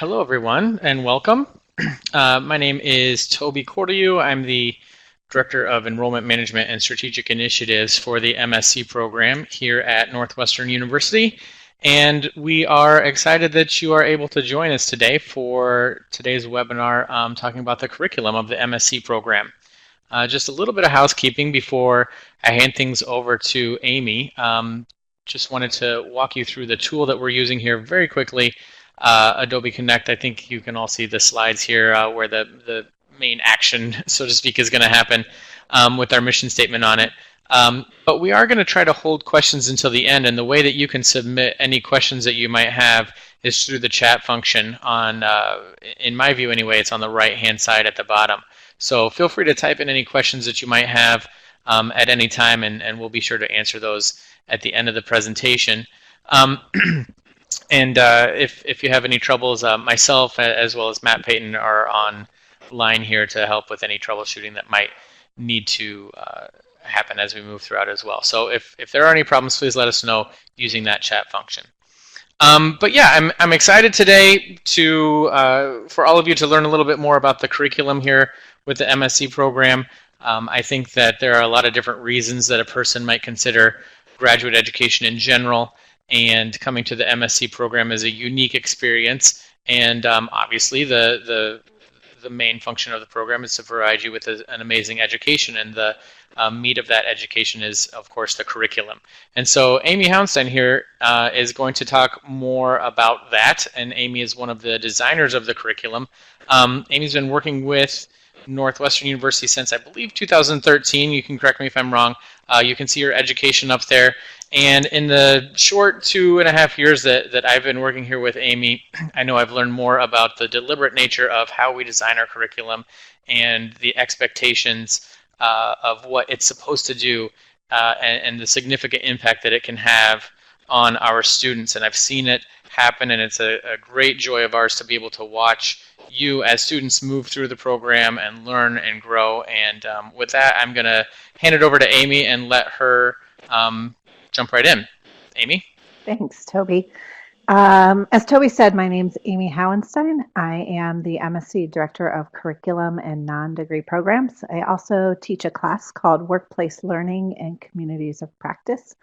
Hello, everyone, and welcome. My name is Toby Cordew. I'm the Director of Enrollment Management and Strategic Initiatives for the MSc program here at Northwestern University. And we are excited that you are able to join us today for today's webinar talking about the curriculum of the MSc program. Just a little bit of housekeeping before I hand things over to Amy. Just wanted to walk you through the tool that we're using here very quickly. Adobe Connect, I think you can all see the slides here where the main action, so to speak, is going to happen with our mission statement on it. But we are going to try to hold questions until the end, and the way that you can submit any questions that you might have is through the chat function on, in my view anyway, it's on the right-hand side at the bottom. So feel free to type in any questions that you might have at any time, and we'll be sure to answer those at the end of the presentation. And if you have any troubles, myself as well as Matt Payton are on line here to help with any troubleshooting that might need to happen as we move throughout as well. So if there are any problems, please let us know using that chat function. But yeah, I'm excited today to for all of you to learn a little bit more about the curriculum here with the MSc program. I think that there are a lot of different reasons that a person might consider graduate education in general, and coming to the MSc program is a unique experience. And obviously the main function of the program is to provide you with an amazing education, and the meat of that education is, of course, the curriculum. And so Amy Hauenstein here is going to talk more about that, and Amy is one of the designers of the curriculum. Amy's been working with Northwestern University since, I believe, 2013. You can correct me if I'm wrong. You can see her education up there. And in the short 2.5 years that I've been working here with Amy, I know I've learned more about the deliberate nature of how we design our curriculum and the expectations of what it's supposed to do and the significant impact that it can have on our students. And I've seen it happen, and it's a great joy of ours to be able to watch you as students move through the program and learn and grow. And with that, I'm going to hand it over to Amy and let her jump right in. Amy? Thanks, Toby. As Toby said, my name's Amy Hauenstein. I am the MSc Director of Curriculum and Non-Degree Programs. I also teach a class called Workplace Learning and Communities of Practice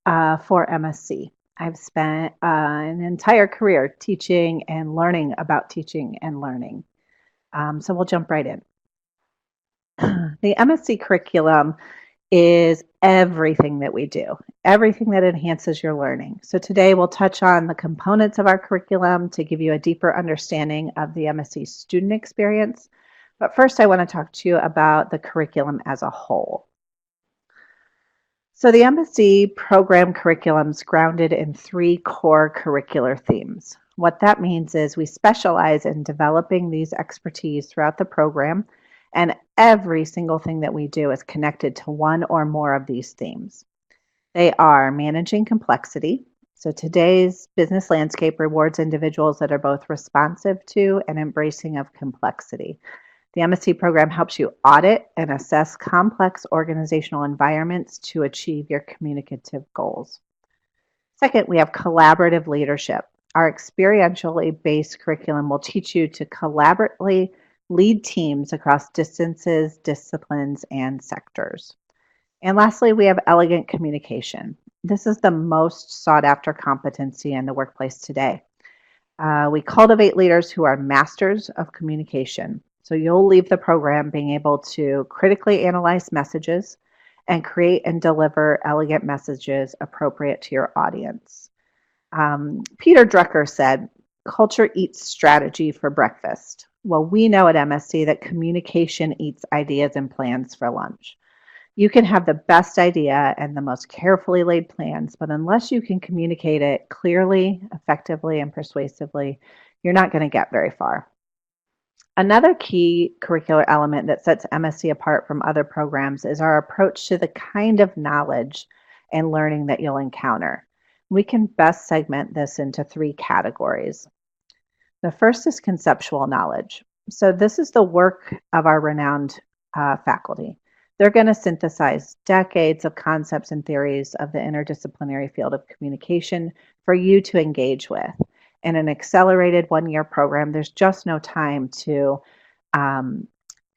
for MSc. I've spent an entire career teaching and learning about teaching and learning. So we'll jump right in. The MSc curriculum is everything that we do, everything that enhances your learning. So today we'll touch on the components of our curriculum to give you a deeper understanding of the MSc student experience. But first I want to talk to you about the curriculum as a whole. So the MSc program curriculum is grounded in 3 core curricular themes. What that means is we specialize in developing these expertise throughout the program, and every single thing that we do is connected to one or more of these themes. They are managing complexity. So today's business landscape rewards individuals that are both responsive to and embracing of complexity. The MSc program helps you audit and assess complex organizational environments to achieve your communicative goals. Second, we have collaborative leadership. Our experientially based curriculum will teach you to collaboratively lead teams across distances, disciplines, and sectors. And lastly, we have elegant communication. This is the most sought after competency in the workplace today. We cultivate leaders who are masters of communication. So you'll leave the program being able to critically analyze messages and create and deliver elegant messages appropriate to your audience. Peter Drucker said, "Culture eats strategy for breakfast." Well, we know at MSc that communication eats ideas and plans for lunch. You can have the best idea and the most carefully laid plans, but unless you can communicate it clearly, effectively, and persuasively, you're not going to get very far. Another key curricular element that sets MSc apart from other programs is our approach to the kind of knowledge and learning that you'll encounter. We can best segment this into 3 categories. The first is conceptual knowledge. So this is the work of our renowned faculty. They're going to synthesize decades of concepts and theories of the interdisciplinary field of communication for you to engage with. In an accelerated one-year program, there's just no time um,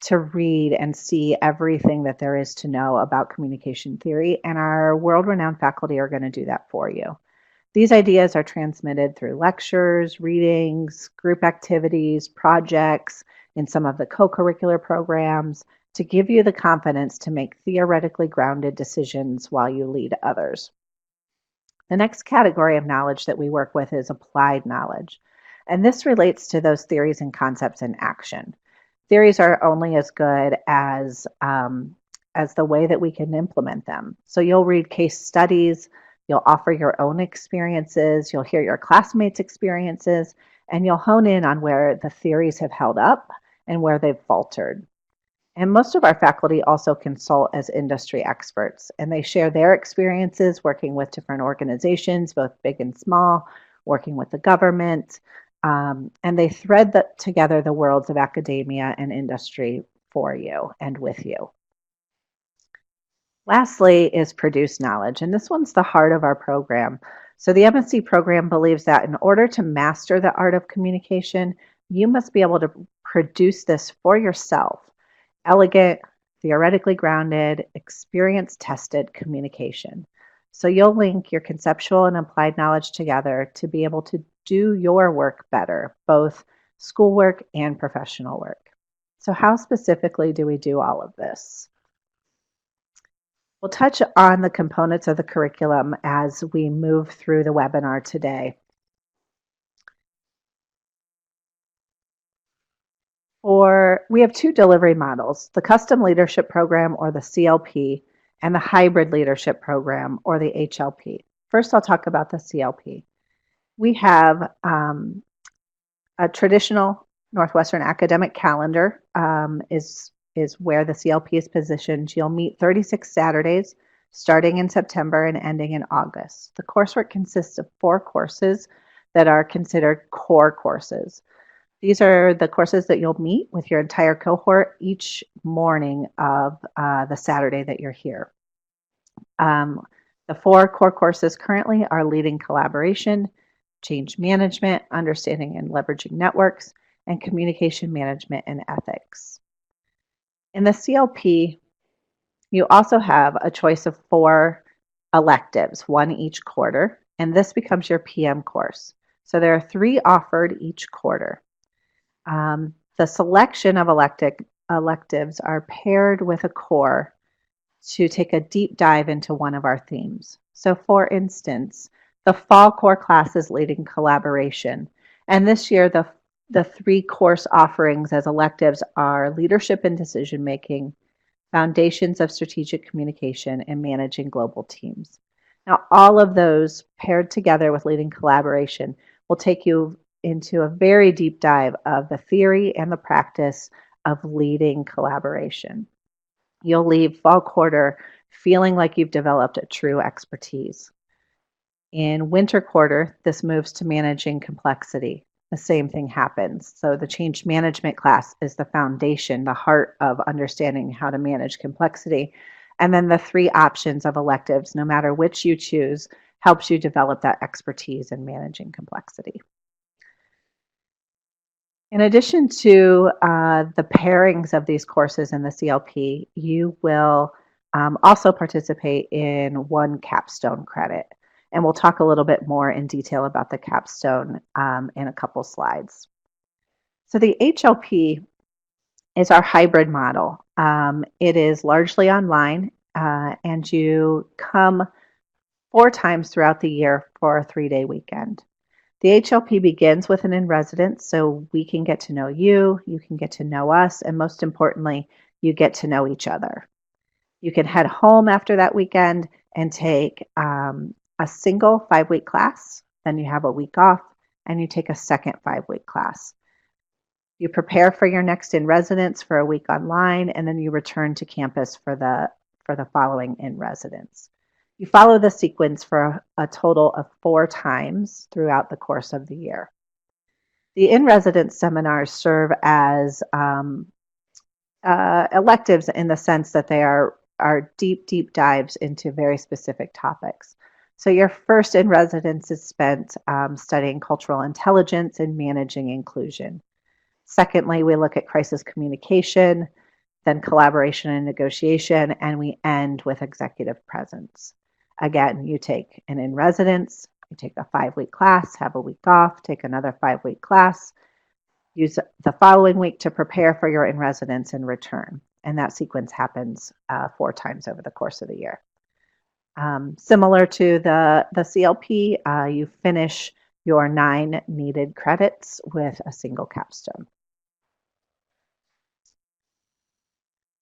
to read and see everything that there is to know about communication theory, and our world-renowned faculty are going to do that for you. These ideas are transmitted through lectures, readings, group activities, projects, in some of the co-curricular programs to give you the confidence to make theoretically grounded decisions while you lead others. The next category of knowledge that we work with is applied knowledge. And this relates to those theories and concepts in action. Theories are only as good as the way that we can implement them. So you'll read case studies, you'll offer your own experiences, you'll hear your classmates' experiences, and you'll hone in on where the theories have held up and where they've faltered. And most of our faculty also consult as industry experts, and they share their experiences working with different organizations, both big and small, working with the government, and they thread together the worlds of academia and industry for you and with you. Lastly is produce knowledge, and this one's the heart of our program. So the MSc program believes that in order to master the art of communication, you must be able to produce this for yourself. Elegant, theoretically grounded, experience-tested communication. So you'll link your conceptual and applied knowledge together to be able to do your work better, both schoolwork and professional work. So how specifically do we do all of this? We'll touch on the components of the curriculum as we move through the webinar today. We have two delivery models, the Custom Leadership Program, or the CLP, and the Hybrid Leadership Program, or the HLP. First, I'll talk about the CLP. We have a traditional Northwestern academic calendar is where the CLP is positioned. You'll meet 36 Saturdays, starting in September and ending in August. The coursework consists of 4 courses that are considered core courses. These are the courses that you'll meet with your entire cohort each morning of the Saturday that you're here. The 4 core courses currently are Leading Collaboration, Change Management, Understanding and Leveraging Networks, and Communication Management and Ethics. In the CLP, you also have a choice of 4 electives, 1 each quarter, and this becomes your PM course. So there are 3 offered each quarter. The selection of electives are paired with a core to take a deep dive into one of our themes. So for instance, the fall core class is Leading Collaboration. And this year, the 3 course offerings as electives are Leadership and Decision Making, Foundations of Strategic Communication, and Managing Global Teams. Now, all of those paired together with Leading Collaboration will take you into a very deep dive of the theory and the practice of leading collaboration. You'll leave fall quarter feeling like you've developed a true expertise. In winter quarter, this moves to managing complexity. The same thing happens. So the change management class is the foundation, the heart of understanding how to manage complexity. And then the 3 options of electives, no matter which you choose, helps you develop that expertise in managing complexity. In addition to the pairings of these courses in the CLP, you will also participate in 1 capstone credit. And we'll talk a little bit more in detail about the capstone in a couple slides. So the HLP is our hybrid model. It is largely online, and you come 4 times throughout the year for a 3-day weekend. The HLP begins with an in-residence, so we can get to know you, you can get to know us, and most importantly, you get to know each other. You can head home after that weekend and take a single 5-week class, then you have a week off, and you take a second 5-week class. You prepare for your next in-residence for a week online, and then you return to campus for the following in-residence. You follow the sequence for a total of 4 times throughout the course of the year. The in-residence seminars serve as electives in the sense that they are deep dives into very specific topics. So your first in residence is spent studying cultural intelligence and managing inclusion. Secondly, we look at crisis communication, then collaboration and negotiation, and we end with executive presence. Again, you take an in residence, you take a 5-week class, have a week off, take another 5-week class, use the following week to prepare for your in residence and return. And that sequence happens 4 times over the course of the year. Similar to the CLP, you finish your 9 needed credits with a single capstone.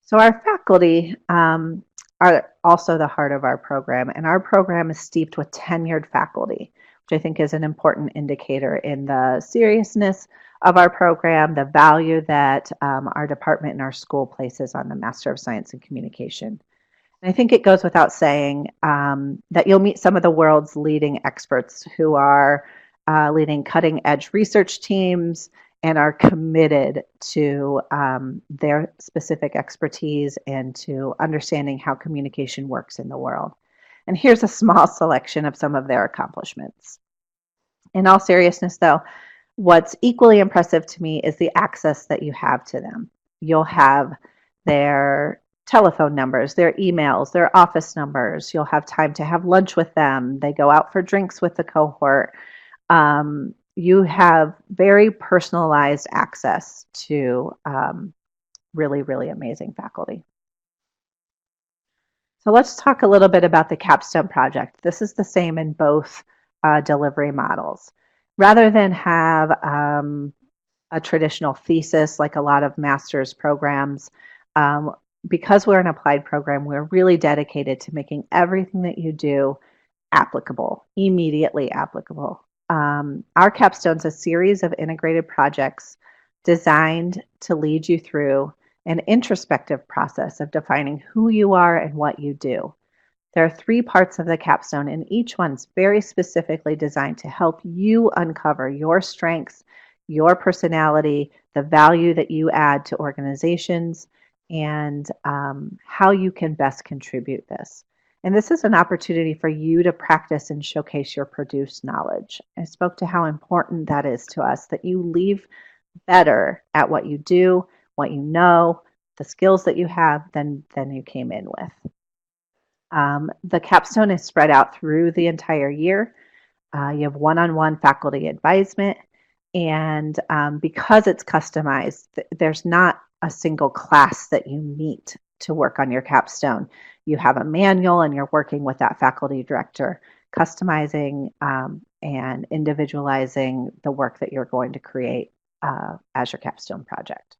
So our faculty are also the heart of our program, and our program is steeped with tenured faculty, which I think is an important indicator in the seriousness of our program, the value that our department and our school places on the Master of Science in Communication. And I think it goes without saying that you'll meet some of the world's leading experts who are leading cutting edge research teams and are committed to their specific expertise and to understanding how communication works in the world. And here's a small selection of some of their accomplishments. In all seriousness, though, what's equally impressive to me is the access that you have to them. You'll have their telephone numbers, their emails, their office numbers. You'll have time to have lunch with them. They go out for drinks with the cohort. You have very personalized access to really, really amazing faculty. So let's talk a little bit about the capstone project. This is the same in both delivery models. Rather than have a traditional thesis like a lot of master's programs, because we're an applied program, we're really dedicated to making everything that you do applicable, immediately applicable. Our capstone's a series of integrated projects designed to lead you through an introspective process of defining who you are and what you do. There are 3 parts of the capstone, and each one's very specifically designed to help you uncover your strengths, your personality, the value that you add to organizations, and how you can best contribute this. And this is an opportunity for you to practice and showcase your produced knowledge. I spoke to how important that is to us, that you leave better at what you do, what you know, the skills that you have than you came in with. The capstone is spread out through the entire year. You have one-on-one faculty advisement, and because it's customized, there's not a single class that you meet to work on your capstone. You have a manual and you're working with that faculty director, customizing and individualizing the work that you're going to create as your capstone project.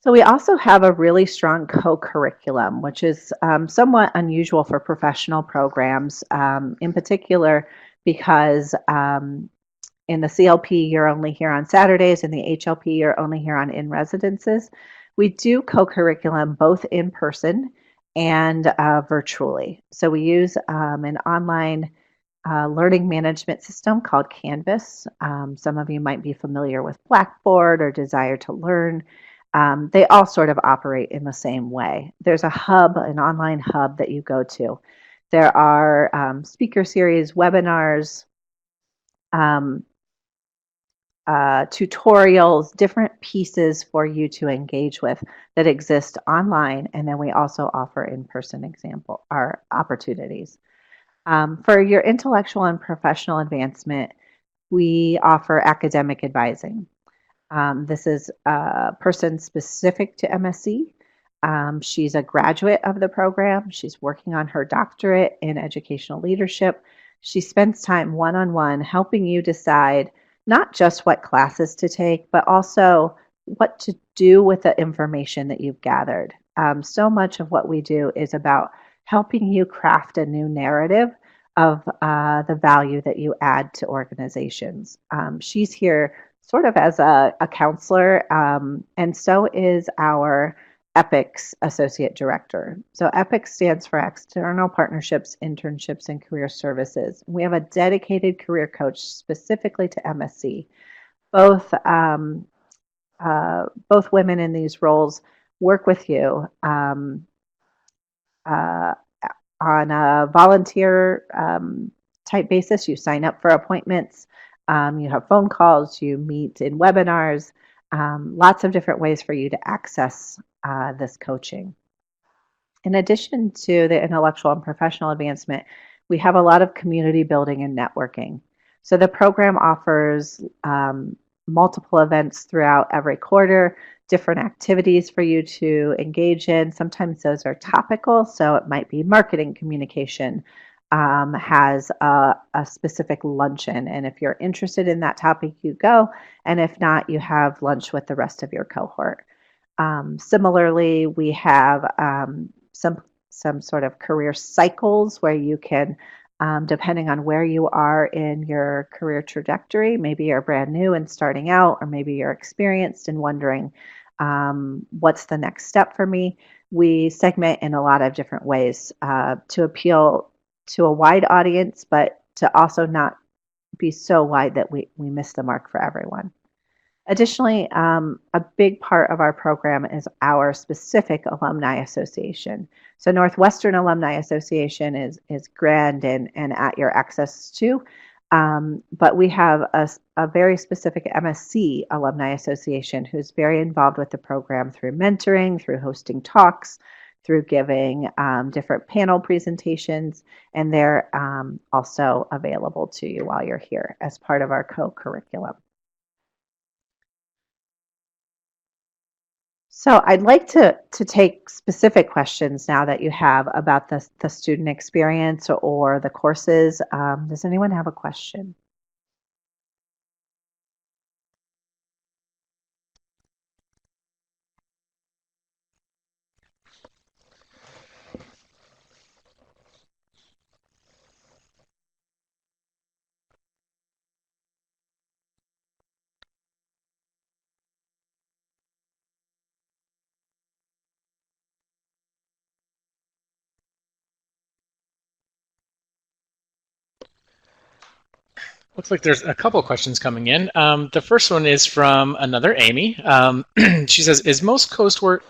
So we also have a really strong co-curriculum, which is somewhat unusual for professional programs, in particular because in the CLP, you're only here on Saturdays. In the HLP, you're only here on in-residences. We do co-curriculum both in person and virtually. So we use an online learning management system called Canvas. Some of you might be familiar with Blackboard or Desire to Learn. They all sort of operate in the same way. There's a hub, an online hub that you go to. There are speaker series, webinars, tutorials, different pieces for you to engage with that exist online, and then we also offer in-person example or opportunities. For your intellectual and professional advancement, we offer academic advising. This is a person specific to MSC. She's a graduate of the program. She's working on her doctorate in educational leadership. She spends time one-on-one helping you decide not just what classes to take, but also what to do with the information that you've gathered. So much of what we do is about helping you craft a new narrative of the value that you add to organizations. She's here sort of as a counselor, and so is our EPICS Associate Director. So EPICS stands for External Partnerships, Internships, and Career Services. We have a dedicated career coach specifically to MSC. Both women in these roles work with you on a volunteer type basis. You sign up for appointments, you have phone calls, you meet in webinars, lots of different ways for you to access this coaching. In addition to the intellectual and professional advancement, we have a lot of community building and networking. So the program offers multiple events throughout every quarter, different activities for you to engage in. Sometimes those are topical, so it might be marketing communication has a specific luncheon. And if you're interested in that topic, you go. And if not, you have lunch with the rest of your cohort. Similarly, we have some sort of career cycles where you can, depending on where you are in your career trajectory, maybe you're brand new and starting out, or maybe you're experienced and wondering, what's the next step for me? We segment in a lot of different ways to appeal to a wide audience, but to also not be so wide that we miss the mark for everyone. Additionally, a big part of our program is our specific alumni association. So Northwestern Alumni Association is grand and at your access to, but we have a very specific MSC Alumni Association who's very involved with the program through mentoring, through hosting talks, through giving different panel presentations, and they're also available to you while you're here as part of our co-curriculum. So I'd like to take specific questions now that you have about the student experience or the courses. Does anyone have a question? Looks like there's a couple questions coming in. The first one is from another Amy. She says, "Is most coursework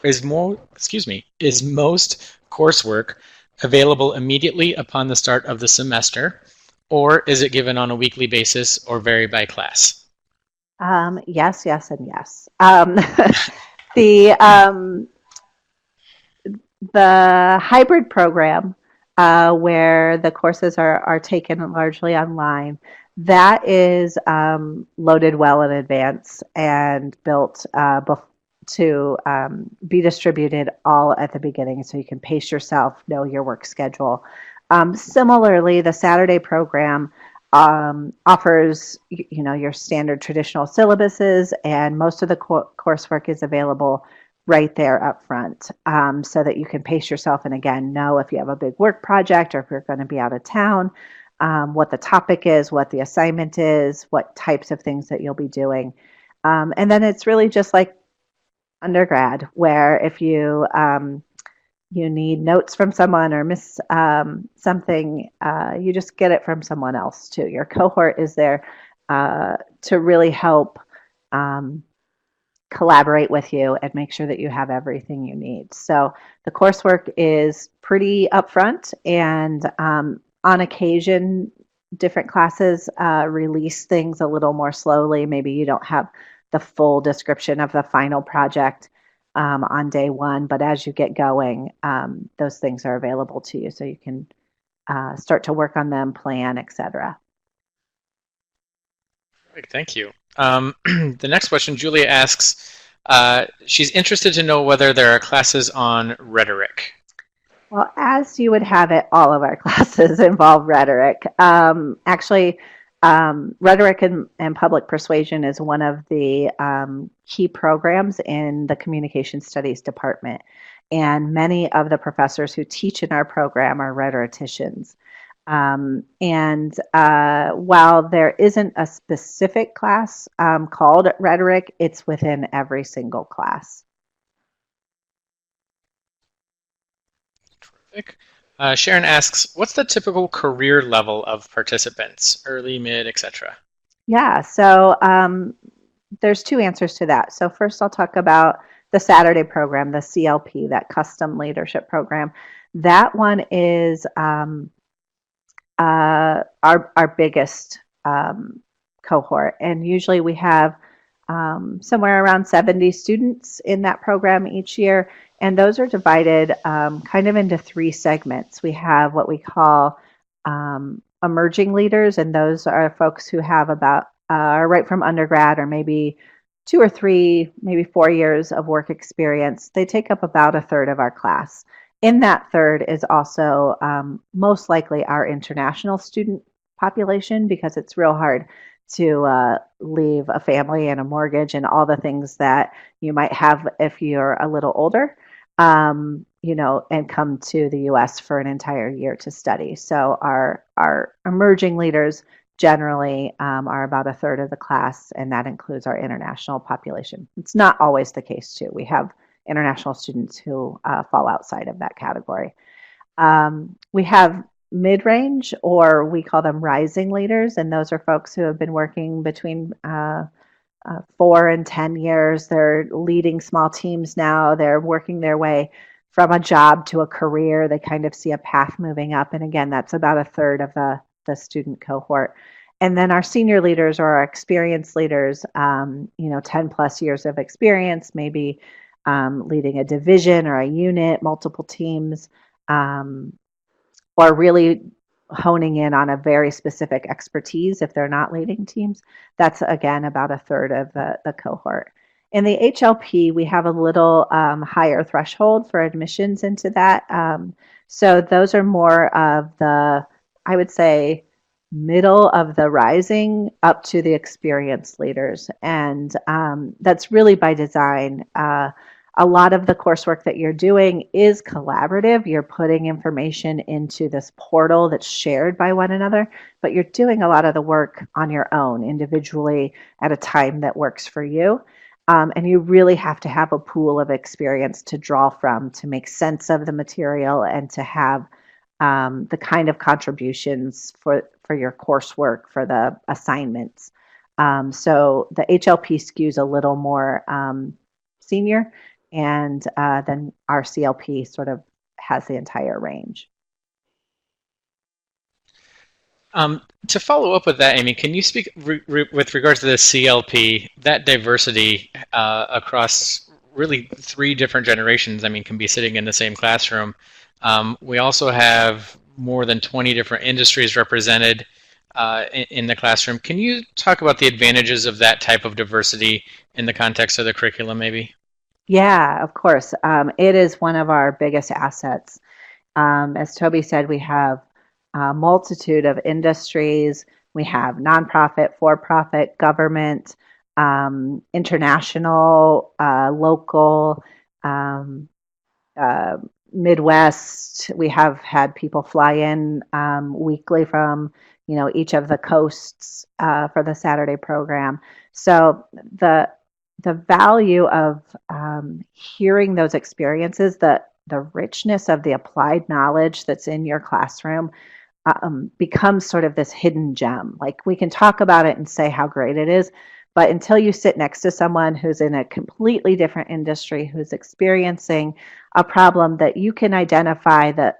available immediately upon the start of the semester, or is it given on a weekly basis or vary by class?" Yes, yes, and yes. The the hybrid program where the courses are taken largely online, that is loaded well in advance and built to be distributed all at the beginning so you can pace yourself, know your work schedule. Similarly, the Saturday program offers your standard traditional syllabuses, and most of the coursework is available right there up front, so that you can pace yourself and again know if you have a big work project or if you're going to be out of town, what the topic is, what the assignment is, what types of things that you'll be doing. And then it's really just like undergrad, where if you need notes from someone or miss something, you just get it from someone else too. Your cohort is there to really help collaborate with you and make sure that you have everything you need. So the coursework is pretty upfront, and on occasion, different classes release things a little more slowly. Maybe you don't have the full description of the final project on day one, but as you get going, those things are available to you so you can start to work on them, plan, etc. Great, thank you. The next question, Julia asks, she's interested to know whether there are classes on rhetoric. Well, as you would have it, all of our classes involve rhetoric. Actually, rhetoric and public persuasion is one of the key programs in the communication studies department. And many of the professors who teach in our program are rhetoricians. And while there isn't a specific class called rhetoric, it's within every single class. Terrific. Sharon asks, what's the typical career level of participants, early, mid, etc.? Yeah, so there's two answers to that. So first I'll talk about the Saturday program, the CLP, that custom leadership program. That one is our biggest cohort, and usually we have somewhere around 70 students in that program each year, and those are divided kind of into three segments. We have what we call emerging leaders, and those are folks who have about right from undergrad or maybe 2 or 3, maybe 4 years of work experience. They take up about a third of our class. In that third is also most likely our international student population, because it's real hard to leave a family and a mortgage and all the things that you might have if you're a little older, and come to the US for an entire year to study. So our emerging leaders generally are about a third of the class, and that includes our international population. It's not always the case, too. We have international students who fall outside of that category. We have mid-range, or we call them rising leaders, and those are folks who have been working between 4 and 10 years. They're leading small teams now. They're working their way from a job to a career. They kind of see a path moving up, and again, that's about a third of the student cohort. And then our senior leaders, or our experienced leaders, 10 plus years of experience, maybe leading a division or a unit, multiple teams, or really honing in on a very specific expertise if they're not leading teams. That's, again, about a third of the cohort. In the HLP, we have a little higher threshold for admissions into that. So those are more of the, I would say, middle of the rising up to the experienced leaders. And that's really by design. A lot of the coursework that you're doing is collaborative. You're putting information into this portal that's shared by one another, but you're doing a lot of the work on your own individually at a time that works for you. And you really have to have a pool of experience to draw from to make sense of the material and to have the kind of contributions for your coursework, for the assignments. So the HLP skews a little more senior, and then our CLP sort of has the entire range. To follow up with that, Amy, can you speak with regards to the CLP, that diversity across really 3 different generations, can be sitting in the same classroom. We also have more than 20 different industries represented in the classroom. Can you talk about the advantages of that type of diversity in the context of the curriculum, maybe? Yeah, of course. It is one of our biggest assets. As Toby said, we have a multitude of industries. We have nonprofit, for-profit, government, international, local, Midwest. We have had people fly in weekly from each of the coasts for the Saturday program. So the value of hearing those experiences, the richness of the applied knowledge that's in your classroom becomes sort of this hidden gem. Like, we can talk about it and say how great it is, but until you sit next to someone who's in a completely different industry, who's experiencing a problem that you can identify the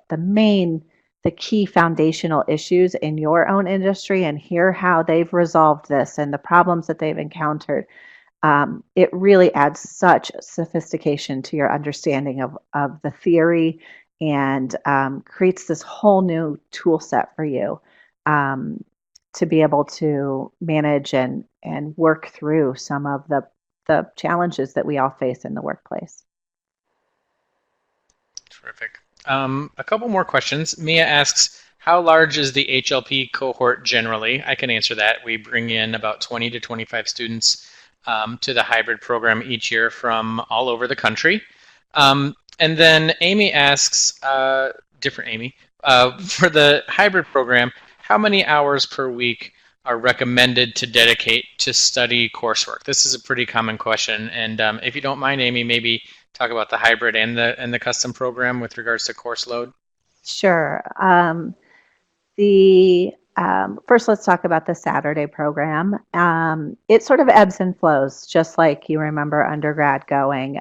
key foundational issues in your own industry and hear how they've resolved this and the problems that they've encountered, it really adds such sophistication to your understanding of the theory, and creates this whole new tool set for you to be able to manage and work through some of the challenges that we all face in the workplace. Terrific. A couple more questions. Mia asks, how large is the HLP cohort generally? I can answer that. We bring in about 20 to 25 students to the hybrid program each year from all over the country. And then Amy asks, different Amy, for the hybrid program, how many hours per week are recommended to dedicate to study coursework? This is a pretty common question, and if you don't mind, Amy, maybe talk about the hybrid and the custom program with regards to course load. Sure. First, let's talk about the Saturday program. It sort of ebbs and flows, just like you remember undergrad going.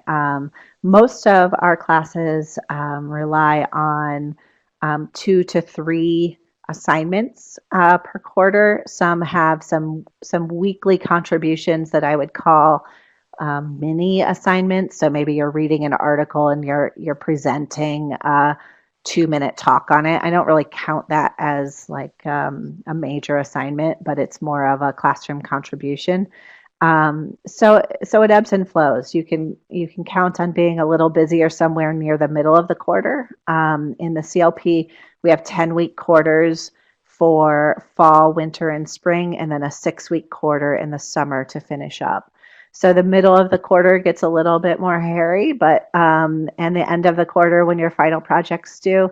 most of our classes rely on 2 to 3 assignments per quarter. Some have some weekly contributions that I would call mini assignments. So maybe you're reading an article and you're presenting a 2-minute talk on it. I don't really count that as like a major assignment, but it's more of a classroom contribution. So it ebbs and flows. You can count on being a little busier somewhere near the middle of the quarter. In the CLP, we have 10-week quarters for fall, winter, and spring, and then a 6-week quarter in the summer to finish up. So the middle of the quarter gets a little bit more hairy, but and the end of the quarter when your final project's due,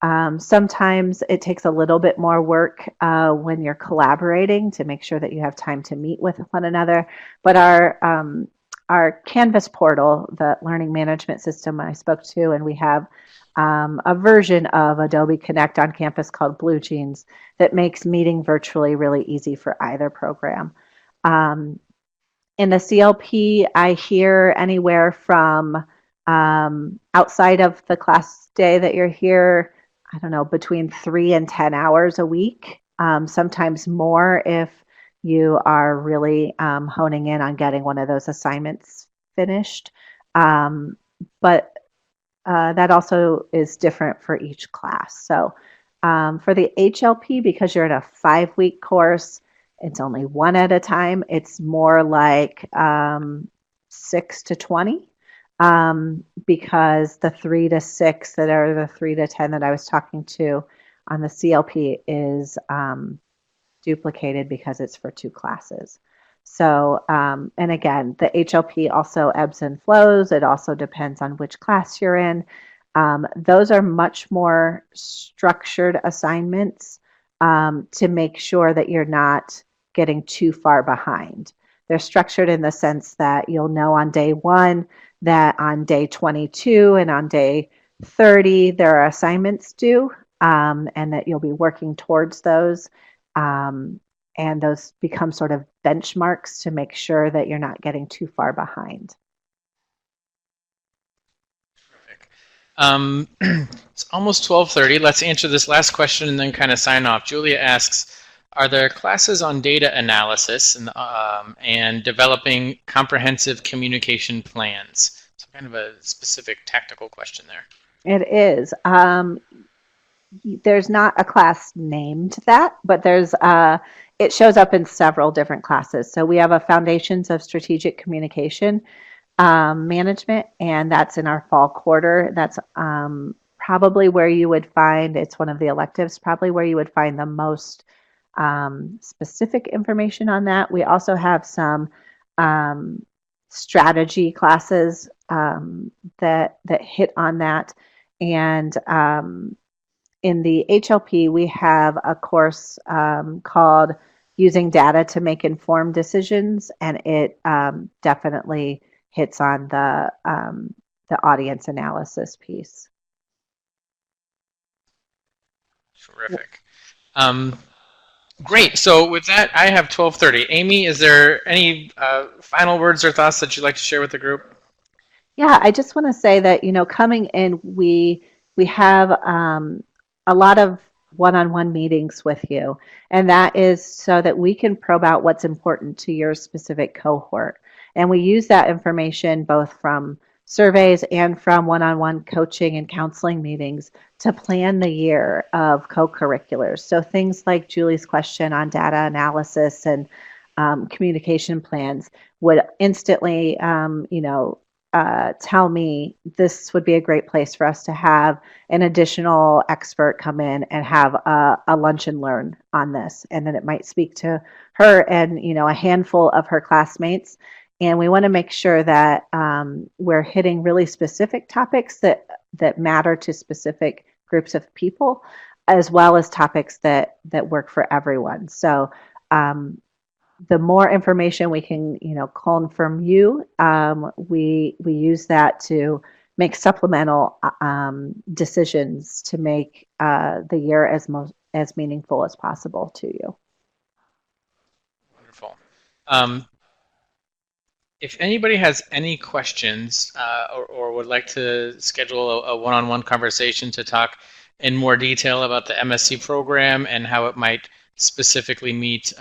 sometimes it takes a little bit more work when you're collaborating to make sure that you have time to meet with one another. But our Canvas portal, the learning management system I spoke to, and we have a version of Adobe Connect on campus called Blue Jeans that makes meeting virtually really easy for either program. In the CLP, I hear anywhere from outside of the class day that you're here, I don't know, between 3 and 10 hours a week, sometimes more if you are really honing in on getting one of those assignments finished. But that also is different for each class. So for the HLP, because you're in a 5-week course, it's only one at a time. It's more like 6 to 20 because the 3 to 6 that are the 3 to 10 that I was talking to on the CLP is duplicated because it's for 2 classes. So, and again, the HLP also ebbs and flows. It also depends on which class you're in. Those are much more structured assignments to make sure that you're not getting too far behind. They're structured in the sense that you'll know on day 1 that on day 22 and on day 30 there are assignments due, and that you'll be working towards those. And those become sort of benchmarks to make sure that you're not getting too far behind. It's almost 12:30. Let's answer this last question and then kind of sign off. Julia asks, are there classes on data analysis and developing comprehensive communication plans? So kind of a specific tactical question there. It is. There's not a class named that, but it shows up in several different classes. So we have a Foundations of Strategic Communication Management, and that's in our fall quarter. That's probably where you would find, it's one of the electives, probably where you would find the most specific information on that. We also have some strategy classes that hit on that. And in the HLP, we have a course called Using Data to Make Informed Decisions, and it definitely hits on the audience analysis piece. Terrific. Great. So with that, I have 12:30. Amy, is there any final words or thoughts that you'd like to share with the group? Yeah, I just want to say that, coming in, we have a lot of one-on-one meetings with you, and that is so that we can probe out what's important to your specific cohort. And we use that information both from surveys and from one-on-one coaching and counseling meetings to plan the year of co-curriculars. So things like Julie's question on data analysis and communication plans would instantly, tell me this would be a great place for us to have an additional expert come in and have a lunch and learn on this. And then it might speak to her and, a handful of her classmates. And we want to make sure that we're hitting really specific topics that matter to specific groups of people, as well as topics that work for everyone. So the more information we can, clone from you, we use that to make supplemental decisions to make the year as meaningful as possible to you. Wonderful. if anybody has any questions or would like to schedule a one-on-one conversation to talk in more detail about the MSc program and how it might specifically meet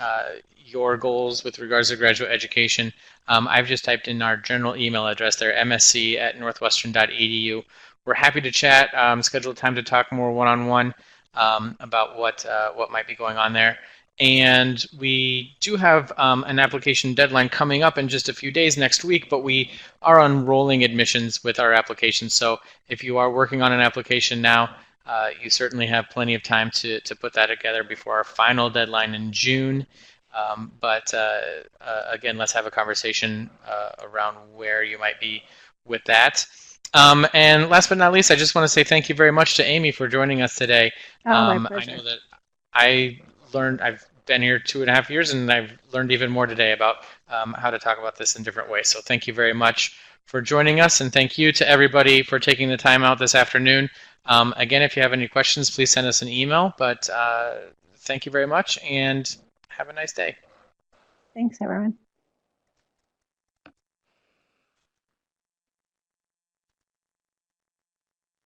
your goals with regards to graduate education, I've just typed in our general email address there, msc@northwestern.edu. We're happy to chat, schedule time to talk more one-on-one about what might be going on there. And we do have an application deadline coming up in just a few days next week, but we are on rolling admissions with our application. So if you are working on an application now, you certainly have plenty of time to put that together before our final deadline in June. But again, let's have a conversation around where you might be with that. And last but not least, I just want to say thank you very much to Amy for joining us today. My pleasure. I know that I've been here 2.5 years, and I've learned even more today about how to talk about this in different ways. So thank you very much for joining us, and thank you to everybody for taking the time out this afternoon. Again, if you have any questions, please send us an email, but thank you very much, and have a nice day. Thanks, everyone.